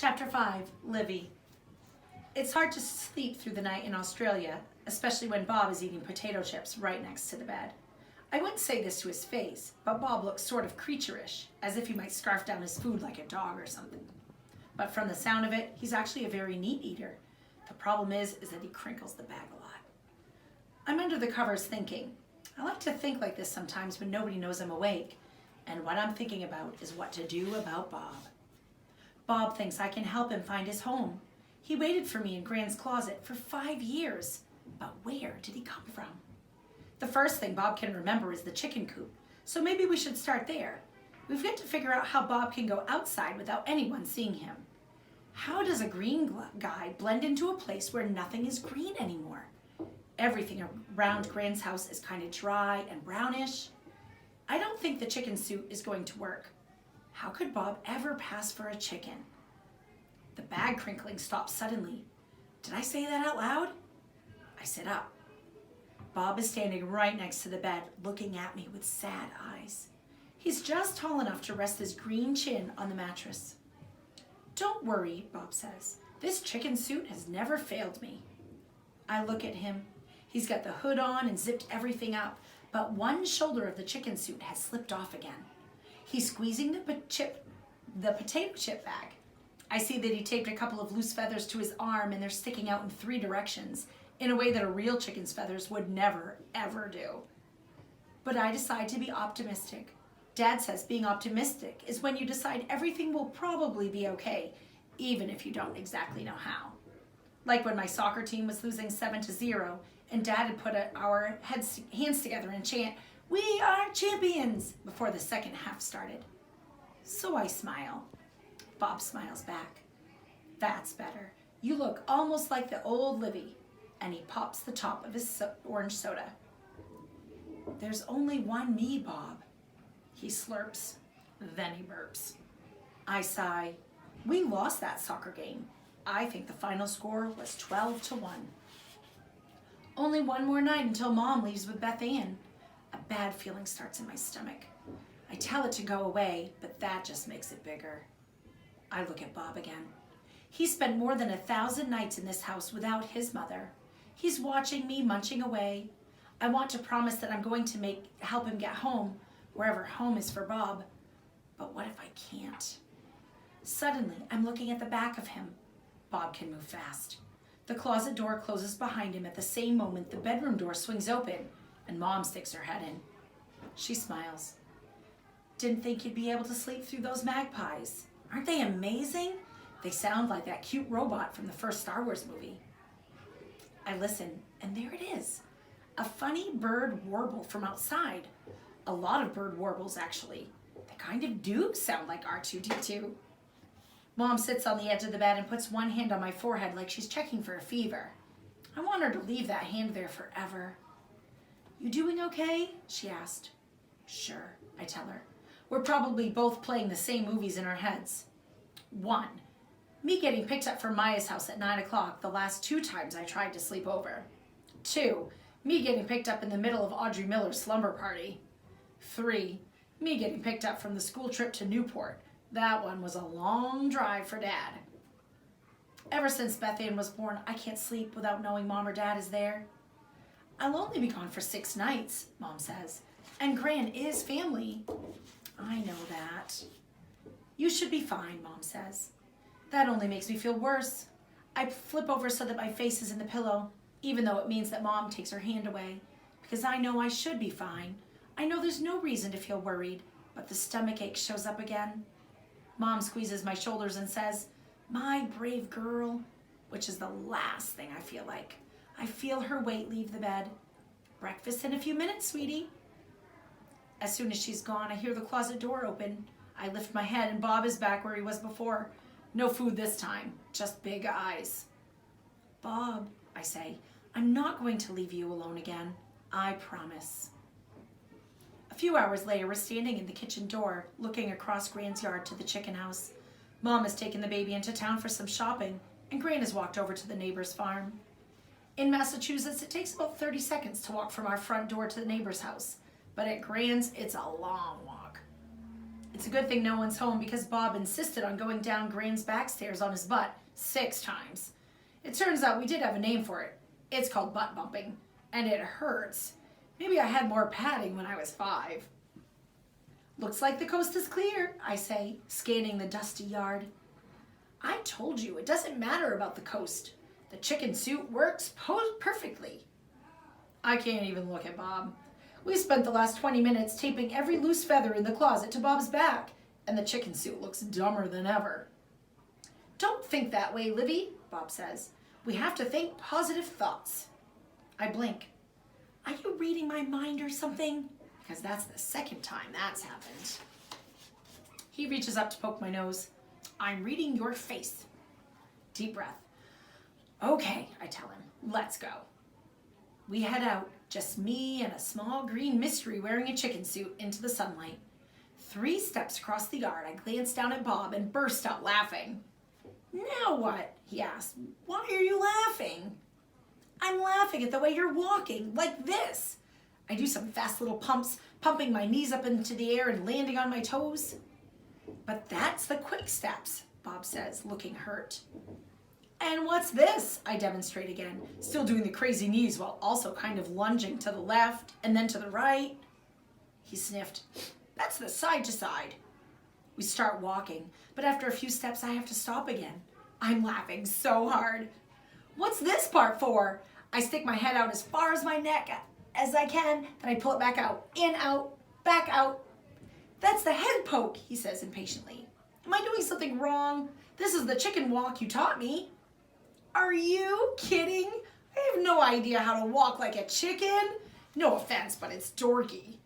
Chapter 5, Livy. It's hard to sleep through the night in Australia, especially when Bob is eating potato chips right next to the bed. I wouldn't say this to his face, but Bob looks sort of creature-ish, as if he might scarf down his food like a dog or something. But from the sound of it, he's actually a very neat eater. The problem is that he crinkles the bag a lot. I'm under the covers thinking. I like to think like this sometimes when nobody knows I'm awake, and what I'm thinking about is what to do about Bob. Bob thinks I can help him find his home. He waited for me in Gran's closet for 5 years, but where did he come from? The first thing Bob can remember is the chicken coop, so maybe we should start there. We've got to figure out how Bob can go outside without anyone seeing him. How does a green guy blend into a place where nothing is green anymore? Everything around Gran's house is kind of dry and brownish. I don't think the chicken suit is going to work. How could Bob ever pass for a chicken? The bag crinkling stopped suddenly. Did I say that out loud? I sit up. Bob is standing right next to the bed, looking at me with sad eyes. He's just tall enough to rest his green chin on the mattress. Don't worry, Bob says. This chicken suit has never failed me. I look at him. He's got the hood on and zipped everything up, but one shoulder of the chicken suit has slipped off again. He's squeezing the potato chip bag. I see that he taped a couple of loose feathers to his arm and they're sticking out in 3 directions in a way that a real chicken's feathers would never, ever do. But I decide to be optimistic. Dad says being optimistic is when you decide everything will probably be okay, even if you don't exactly know how. Like when my soccer team was losing 7-0 and Dad had put our hands together and chant, "We are champions," before the second half started. So I smile. Bob smiles back. That's better. You look almost like the old Livy. And he pops the top of his orange soda. There's only one me, Bob. He slurps, then he burps. I sigh. We lost that soccer game. I think the final score was 12-1. Only one more night until Mom leaves with Beth Ann. A bad feeling starts in my stomach. I tell it to go away, but that just makes it bigger. I look at Bob again. He spent more than 1,000 nights in this house without his mother. He's watching me munching away. I want to promise that I'm going to help him get home, wherever home is for Bob. But what if I can't? Suddenly, I'm looking at the back of him. Bob can move fast. The closet door closes behind him. At the same moment, the bedroom door swings open, and Mom sticks her head in. She smiles. Didn't think you'd be able to sleep through those magpies. Aren't they amazing? They sound like that cute robot from the first Star Wars movie. I listen, and there it is. A funny bird warble from outside. A lot of bird warbles, actually. They kind of do sound like R2-D2. Mom sits on the edge of the bed and puts one hand on my forehead like she's checking for a fever. I want her to leave that hand there forever. You doing okay? She asked. Sure, I tell her. We're probably both playing the same movies in our heads. 1. Me getting picked up from Maya's house at 9 o'clock the last 2 times I tried to sleep over. 2. Me getting picked up in the middle of Audrey Miller's slumber party. 3. Me getting picked up from the school trip to Newport. That one was a long drive for Dad. Ever since Beth Ann was born, I can't sleep without knowing Mom or Dad is there. I'll only be gone for 6 nights, Mom says. And Gran is family. I know that. You should be fine, Mom says. That only makes me feel worse. I flip over so that my face is in the pillow, even though it means that Mom takes her hand away, because I know I should be fine. I know there's no reason to feel worried, but the stomachache shows up again. Mom squeezes my shoulders and says, "My brave girl," which is the last thing I feel like. I feel her weight leave the bed. Breakfast in a few minutes, sweetie. As soon as she's gone, I hear the closet door open. I lift my head and Bob is back where he was before. No food this time, just big eyes. Bob, I say, I'm not going to leave you alone again. I promise. A few hours later, we're standing in the kitchen door, looking across Gran's yard to the chicken house. Mom has taken the baby into town for some shopping, and Gran has walked over to the neighbor's farm. In Massachusetts, it takes about 30 seconds to walk from our front door to the neighbor's house, but at Gran's, it's a long walk. It's a good thing no one's home because Bob insisted on going down Gran's back stairs on his butt 6 times. It turns out we did have a name for it. It's called butt bumping, and it hurts. Maybe I had more padding when I was 5. Looks like the coast is clear, I say, scanning the dusty yard. I told you, it doesn't matter about the coast. The chicken suit works perfectly. I can't even look at Bob. We spent the last 20 minutes taping every loose feather in the closet to Bob's back, and the chicken suit looks dumber than ever. Don't think that way, Livy, Bob says. We have to think positive thoughts. I blink. Are you reading my mind or something? Because that's the second time that's happened. He reaches up to poke my nose. I'm reading your face. Deep breath. Okay, I tell him. Let's go. We head out, just me and a small green mystery wearing a chicken suit, into the sunlight. 3 steps across the yard, I glance down at Bob and burst out laughing. Now what? He asked. Why are you laughing? I'm laughing at the way you're walking, like this. I do some fast little pumps, pumping my knees up into the air and landing on my toes. But that's the quick steps, Bob says, looking hurt. And what's this? I demonstrate again, still doing the crazy knees while also kind of lunging to the left and then to the right. He sniffed. That's the side to side. We start walking, but after a few steps I have to stop again. I'm laughing so hard. What's this part for? I stick my head out as far as my neck as I can, then I pull it back out. In, out, back out. That's the head poke, he says impatiently. Am I doing something wrong? This is the chicken walk you taught me. Are you kidding? I have no idea how to walk like a chicken. No offense, but it's dorky.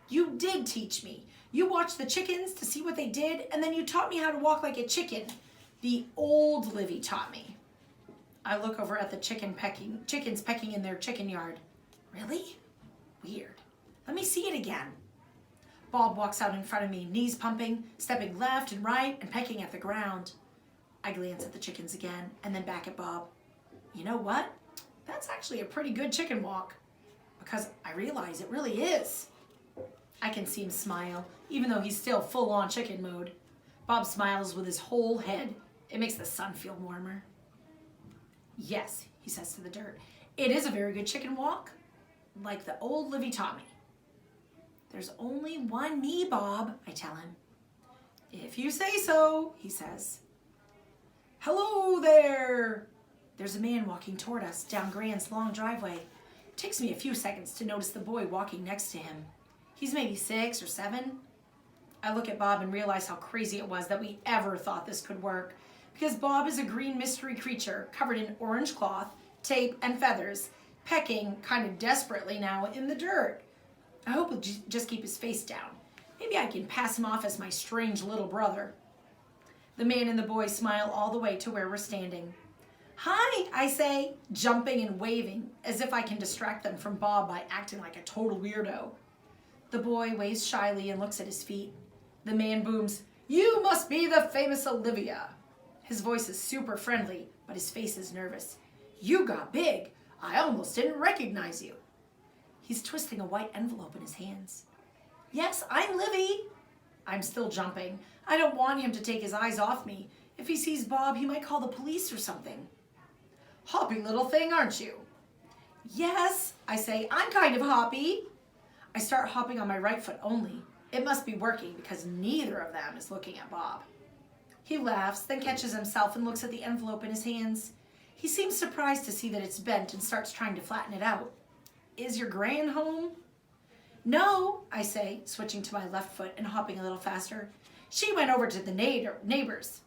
You did teach me. You watched the chickens to see what they did, and then you taught me how to walk like a chicken. The old Livy taught me. I look over at the chickens pecking in their chicken yard. Really? Weird. Let me see it again. Bob walks out in front of me, knees pumping, stepping left and right, and pecking at the ground. I glance at the chickens again, and then back at Bob. You know what? That's actually a pretty good chicken walk, because I realize it really is. I can see him smile, even though he's still full-on chicken mode. Bob smiles with his whole head. It makes the sun feel warmer. Yes, he says to the dirt, it is a very good chicken walk, like the old Livy taught me. There's only one me, Bob, I tell him. If you say so, he says. Hello there! There's a man walking toward us down Gran's long driveway. It takes me a few seconds to notice the boy walking next to him. He's maybe 6 or 7. I look at Bob and realize how crazy it was that we ever thought this could work, because Bob is a green mystery creature covered in orange cloth, tape, and feathers, pecking kind of desperately now in the dirt. I hope he'll just keep his face down. Maybe I can pass him off as my strange little brother. The man and the boy smile all the way to where we're standing. Hi, I say, jumping and waving, as if I can distract them from Bob by acting like a total weirdo. The boy waves shyly and looks at his feet. The man booms, You must be the famous Olivia. His voice is super friendly, but his face is nervous. You got big. I almost didn't recognize you. He's twisting a white envelope in his hands. Yes, I'm Livy. I'm still jumping. I don't want him to take his eyes off me. If he sees Bob, he might call the police or something. Hoppy little thing, aren't you? Yes, I say, I'm kind of hoppy. I start hopping on my right foot only. It must be working because neither of them is looking at Bob. He laughs, then catches himself and looks at the envelope in his hands. He seems surprised to see that it's bent and starts trying to flatten it out. Is your Gran home? No, I say, switching to my left foot and hopping a little faster. She went over to the neighbors.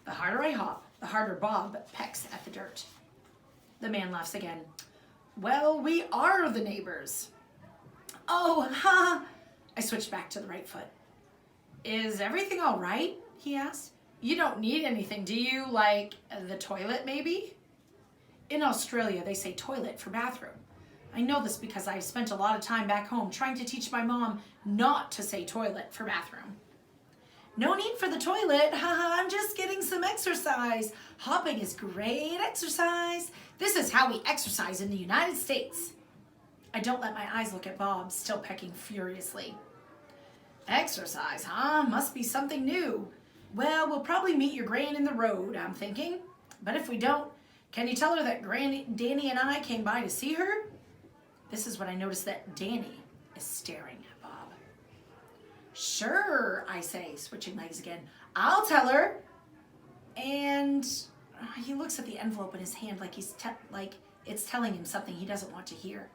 The harder I hop, the harder Bob pecks at the dirt. The man laughs again. Well, we are the neighbors. Oh, ha! I switch back to the right foot. Is everything all right? He asks. You don't need anything, do you? Like the toilet, maybe? In Australia, they say toilet for bathroom. I know this because I've spent a lot of time back home trying to teach my mom not to say toilet for bathroom. No need for the toilet. Haha, I'm just getting some exercise. Hopping is great exercise. This is how we exercise in the United States. I don't let my eyes look at Bob, still pecking furiously. Exercise, huh? Must be something new. Well, we'll probably meet your gran in the road, I'm thinking. But if we don't, can you tell her that Danny and I came by to see her? This is when I notice that Danny is staring at Bob. Sure, I say, switching legs again. I'll tell her. And he looks at the envelope in his hand like it's telling him something he doesn't want to hear.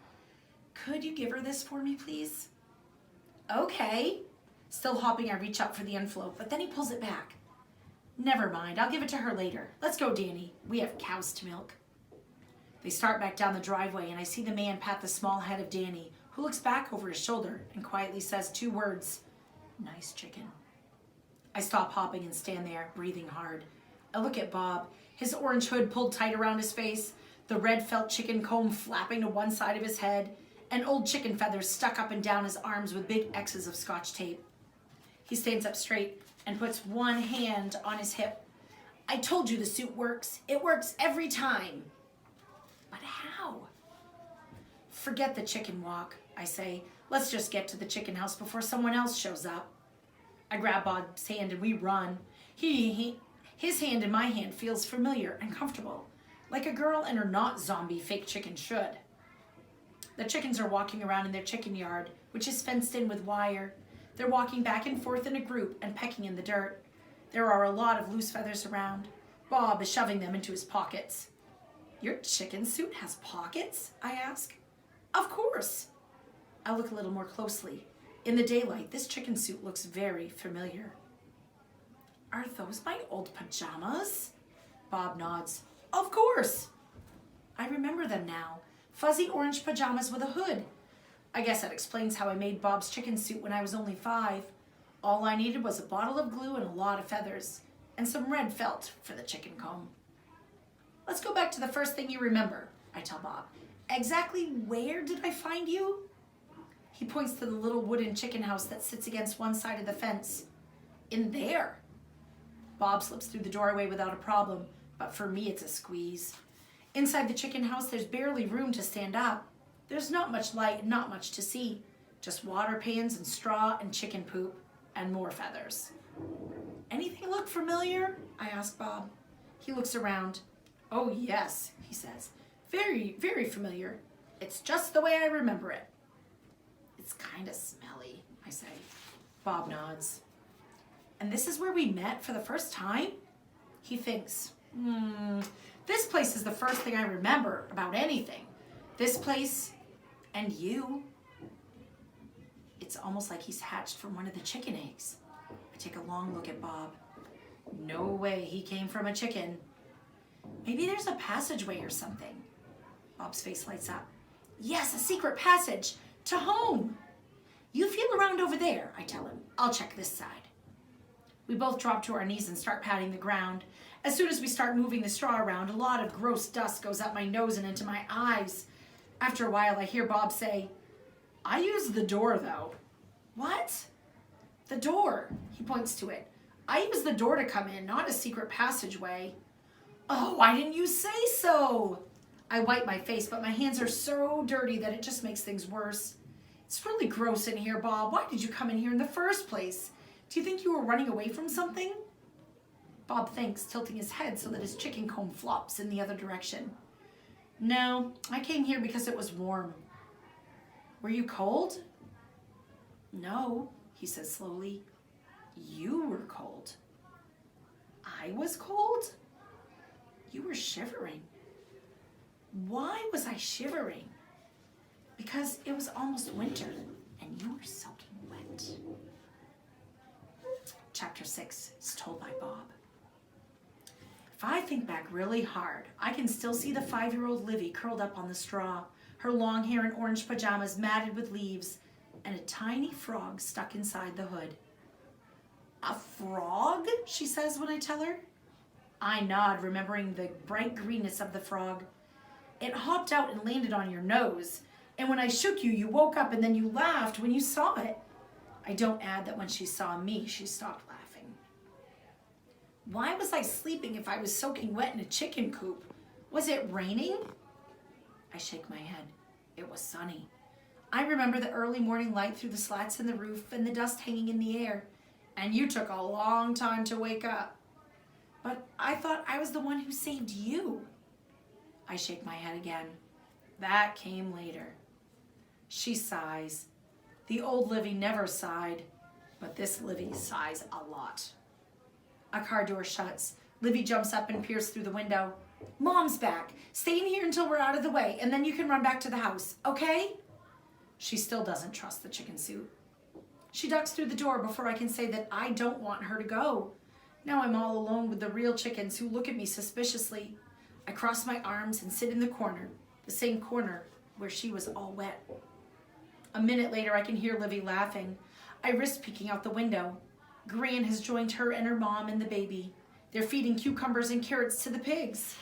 Could you give her this for me, please? Okay. Still hopping, I reach up for the envelope, but then he pulls it back. Never mind, I'll give it to her later. Let's go, Danny. We have cows to milk. They start back down the driveway, and I see the man pat the small head of Danny, who looks back over his shoulder and quietly says 2 words, "Nice chicken." I stop hopping and stand there, breathing hard. I look at Bob, his orange hood pulled tight around his face, the red felt chicken comb flapping to one side of his head, and old chicken feathers stuck up and down his arms with big X's of Scotch tape. He stands up straight and puts one hand on his hip. I told you the suit works. It works every time. But how? Forget the chicken walk, I say. Let's just get to the chicken house before someone else shows up. I grab Bob's hand and we run. His hand in my hand feels familiar and comfortable, like a girl and her not zombie fake chicken should. The chickens are walking around in their chicken yard, which is fenced in with wire. They're walking back and forth in a group and pecking in the dirt. There are a lot of loose feathers around. Bob is shoving them into his pockets. Your chicken suit has pockets? I ask. Of course. I look a little more closely. In the daylight, this chicken suit looks very familiar. Are those my old pajamas? Bob nods. Of course. I remember them now. Fuzzy orange pajamas with a hood. I guess that explains how I made Bob's chicken suit when I was only 5. All I needed was a bottle of glue and a lot of feathers, and some red felt for the chicken comb. Let's go back to the first thing you remember, I tell Bob. Exactly where did I find you? He points to the little wooden chicken house that sits against one side of the fence. In there. Bob slips through the doorway without a problem, but for me it's a squeeze. Inside the chicken house, there's barely room to stand up. There's not much light and not much to see. Just water pans and straw and chicken poop and more feathers. Anything look familiar? I ask Bob. He looks around. Oh yes, he says. Very, very familiar. It's just the way I remember it. It's kind of smelly, I say. Bob nods. And this is where we met for the first time? He thinks, this place is the first thing I remember about anything. This place and you. It's almost like he's hatched from one of the chicken eggs. I take a long look at Bob. No way he came from a chicken. Maybe there's a passageway or something. Bob's face lights up. Yes, a secret passage to home. You feel around over there, I tell him. I'll check this side. We both drop to our knees and start patting the ground. As soon as we start moving the straw around, a lot of gross dust goes up my nose and into my eyes. After a while, I hear Bob say, I use the door, though. What? The door. He points to it. I use the door to come in, not a secret passageway. Oh, why didn't you say so? I wipe my face, but my hands are so dirty that it just makes things worse. It's really gross in here, Bob. Why did you come in here in the first place? Do you think you were running away from something? Bob thinks, tilting his head so that his chicken comb flops in the other direction. No, I came here because it was warm. Were you cold? No, he says slowly. You were cold. I was cold? You were shivering. Why was I shivering? Because it was almost winter and you were soaking wet. Chapter 6 is told by Bob. If I think back really hard, I can still see the 5-year-old Livy curled up on the straw, her long hair and orange pajamas matted with leaves, and a tiny frog stuck inside the hood. A frog? She says when I tell her. I nod, remembering the bright greenness of the frog. It hopped out and landed on your nose, and when I shook you, you woke up and then you laughed when you saw it. I don't add that when she saw me, she stopped laughing. Why was I sleeping if I was soaking wet in a chicken coop? Was it raining? I shake my head. It was sunny. I remember the early morning light through the slats in the roof and the dust hanging in the air. And you took a long time to wake up. But I thought I was the one who saved you. I shake my head again. That came later. She sighs. The old Livy never sighed, but this Livy sighs a lot. A car door shuts. Livy jumps up and peers through the window. Mom's back. Stay in here until we're out of the way, and then you can run back to the house, okay? She still doesn't trust the chicken suit. She ducks through the door before I can say that I don't want her to go. Now I'm all alone with the real chickens who look at me suspiciously. I cross my arms and sit in the corner, the same corner where she was all wet. A minute later, I can hear Livy laughing. I risk peeking out the window. Gran has joined her and her mom and the baby. They're feeding cucumbers and carrots to the pigs.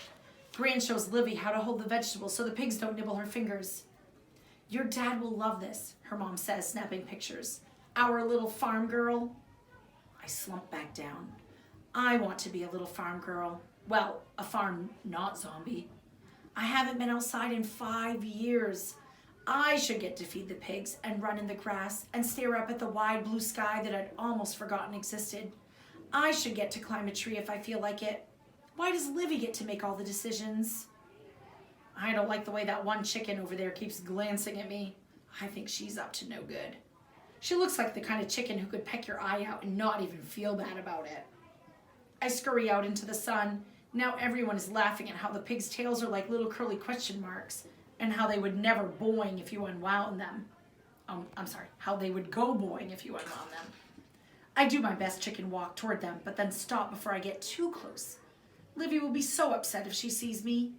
Gran shows Livy how to hold the vegetables so the pigs don't nibble her fingers. Your dad will love this, her mom says, snapping pictures. Our little farm girl. I slump back down. I want to be a little farm girl. Well, a farm not zombie. I haven't been outside in 5 years. I should get to feed the pigs and run in the grass and stare up at the wide blue sky that I'd almost forgotten existed. I should get to climb a tree if I feel like it. Why does Livy get to make all the decisions? I don't like the way that one chicken over there keeps glancing at me. I think she's up to no good. She looks like the kind of chicken who could peck your eye out and not even feel bad about it. I scurry out into the sun. Now everyone is laughing at how the pigs' tails are like little curly question marks and how they would never boing if you unwound them. How they would go boing if you unwound them. I do my best chicken walk toward them, but then stop before I get too close. Livy will be so upset if she sees me.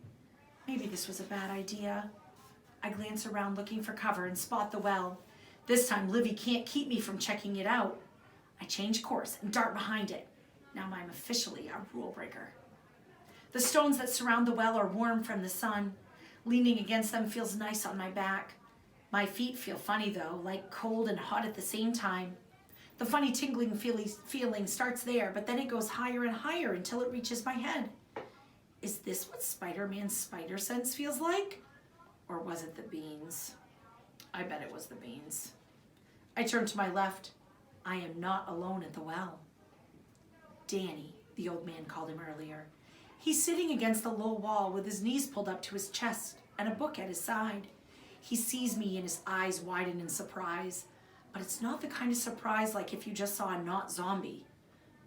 Maybe this was a bad idea. I glance around looking for cover and spot the well. This time Livy can't keep me from checking it out. I change course and dart behind it. Now I'm officially a rule breaker. The stones that surround the well are warm from the sun. Leaning against them feels nice on my back. My feet feel funny though, like cold and hot at the same time. The funny tingling feeling starts there, but then it goes higher and higher until it reaches my head. Is this what Spider-Man's spider sense feels like? Or was it the beans? I bet it was the beans. I turn to my left. I am not alone at the well. Danny, the old man called him earlier. He's sitting against the low wall with his knees pulled up to his chest and a book at his side. He sees me and his eyes widen in surprise, but it's not the kind of surprise like if you just saw a not zombie.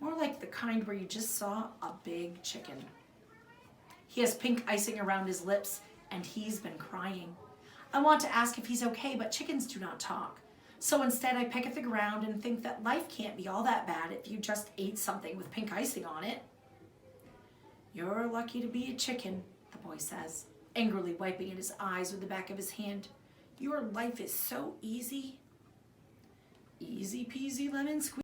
More like the kind where you just saw a big chicken. He has pink icing around his lips and he's been crying. I want to ask if he's okay, but chickens do not talk. So instead I peck at the ground and think that life can't be all that bad if you just ate something with pink icing on it. You're lucky to be a chicken, the boy says, angrily wiping at his eyes with the back of his hand. Your life is so easy. Easy peasy lemon squeezy.